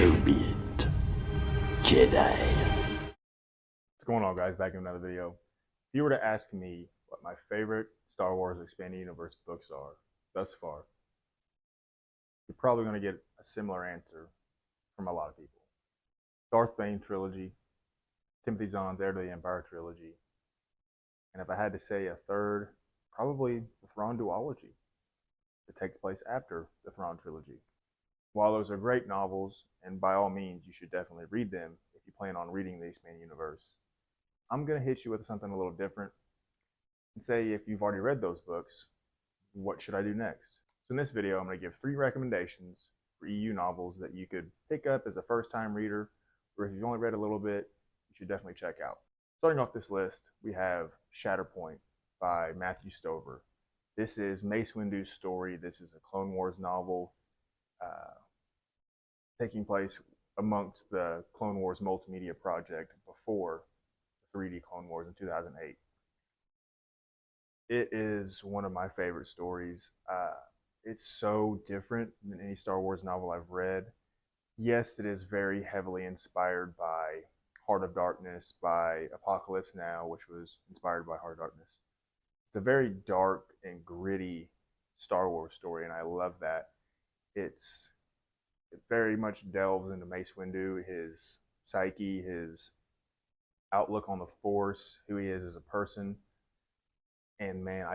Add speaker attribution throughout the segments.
Speaker 1: So be it, Jedi.
Speaker 2: What's going on, guys? Back in another video. If you were to ask me what my favorite Star Wars Expanded Universe books are thus far, you're probably going to get a similar answer from a lot of people. Darth Bane trilogy, Timothy Zahn's Heir to the Empire trilogy, and if I had to say a third, probably the Thrawn duology that takes place after the Thrawn trilogy. While those are great novels, and by all means you should definitely read them if you plan on reading the Expanded Universe, I'm going to hit you with something a little different and say, if you've already read those books, what should I do next? So in this video, I'm going to give 3 recommendations for EU novels that you could pick up as a first-time reader, or if you've only read a little bit, you should definitely check out. Starting off this list, we have Shatterpoint by Matthew Stover. This is Mace Windu's story. This is a Clone Wars novel taking place amongst the Clone Wars multimedia project before 3D Clone Wars in 2008. It is one of my favorite stories. It's so different than any Star Wars novel I've read. Yes, it is very heavily inspired by Heart of Darkness, by Apocalypse Now, which was inspired by Heart of Darkness. It's a very dark and gritty Star Wars story, and I love that. It very much delves into Mace Windu, his psyche, his outlook on the Force, who he is as a person. And man,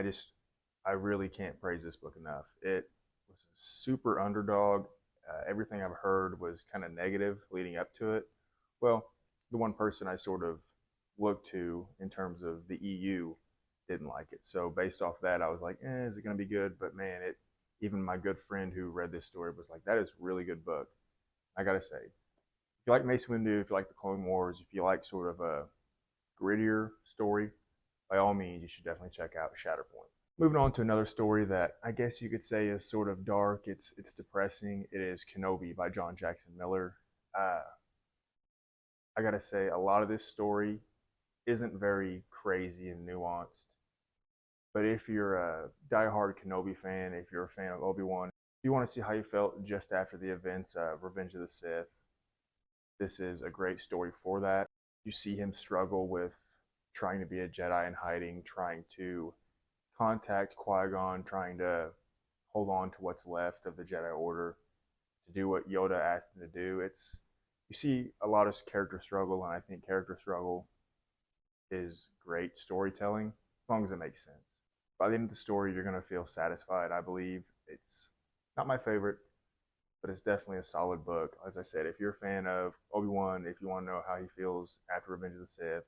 Speaker 2: I really can't praise this book enough. It was a super underdog. Everything I've heard was kind of negative leading up to it. Well, the one person I sort of looked to in terms of the EU didn't like it. So based off that, I was like, is it going to be good? But man, even my good friend who read this story was like, that is a really good book. I got to say, if you like Mace Windu, if you like the Clone Wars, if you like sort of a grittier story, by all means, you should definitely check out Shatterpoint. Moving on to another story that I guess you could say is sort of dark. It's depressing. It is Kenobi by John Jackson Miller. I gotta say, a lot of this story isn't very crazy and nuanced. But if you're a diehard Kenobi fan, if you're a fan of Obi-Wan, if you want to see how he felt just after the events of Revenge of the Sith, this is a great story for that. You see him struggle with trying to be a Jedi in hiding, trying to contact Qui-Gon, trying to hold on to what's left of the Jedi Order, to do what Yoda asked him to do. You see a lot of character struggle, and I think character struggle is great storytelling, as long as it makes sense. By the end of the story, you're going to feel satisfied, I believe. It's not my favorite, but it's definitely a solid book. As I said, if you're a fan of Obi-Wan, if you want to know how he feels after Revenge of the Sith,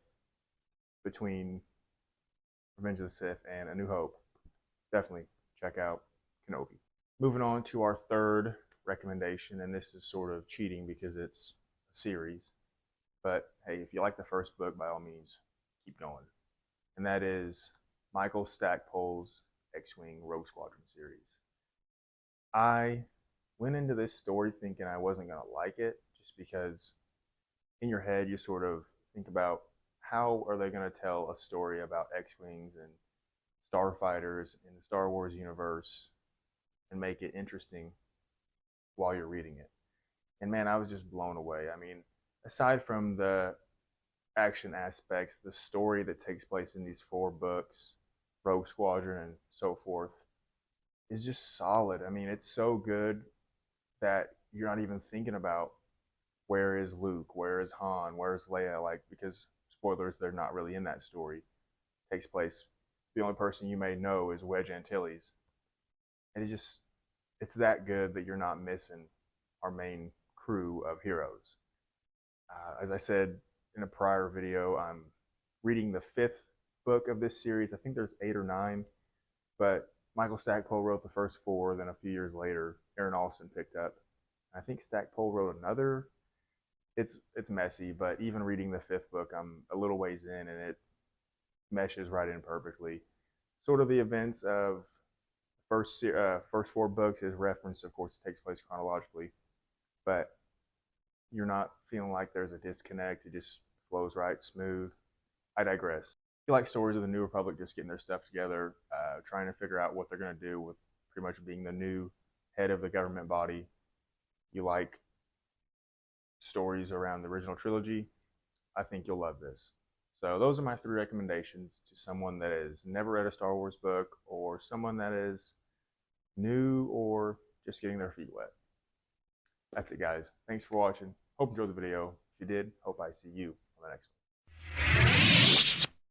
Speaker 2: between Revenge of the Sith and A New Hope, definitely check out Kenobi. Moving on to our third recommendation, and this is sort of cheating because it's a series, but hey, if you like the first book, by all means, keep going. And that is Michael Stackpole's X-Wing Rogue Squadron series. I went into this story thinking I wasn't going to like it, just because in your head you sort of think about, how are they going to tell a story about X-Wings and starfighters in the Star Wars universe and make it interesting while you're reading it? And man, I was just blown away. I mean, aside from the action aspects, the story that takes place in these 4 books, Rogue Squadron and so forth, is just solid. I mean, it's so good that you're not even thinking about, where is Luke, where is Han, where is Leia, like, because spoilers, they're not really in that story. It takes place, the only person you may know is Wedge Antilles. And it's that good that you're not missing our main crew of heroes. As I said in a prior video, I'm reading the 5th book of this series. I think there's 8 or 9, but Michael Stackpole wrote the first 4, then a few years later, Aaron Allston picked up. I think Stackpole wrote another. It's messy, but even reading the 5th book, I'm a little ways in, and it meshes right in perfectly. Sort of the events of first 4 books is referenced, of course, it takes place chronologically, but you're not feeling like there's a disconnect. It just flows right, smooth. I digress. If you like stories of the New Republic just getting their stuff together, trying to figure out what they're going to do with pretty much being the new head of the government body, you like stories around the original trilogy, I think you'll love this. So those are my 3 recommendations to someone that has never read a Star Wars book or someone that is new or just getting their feet wet. That's it, guys. Thanks for watching. Hope you enjoyed the video. If you did, hope I see you on the next one.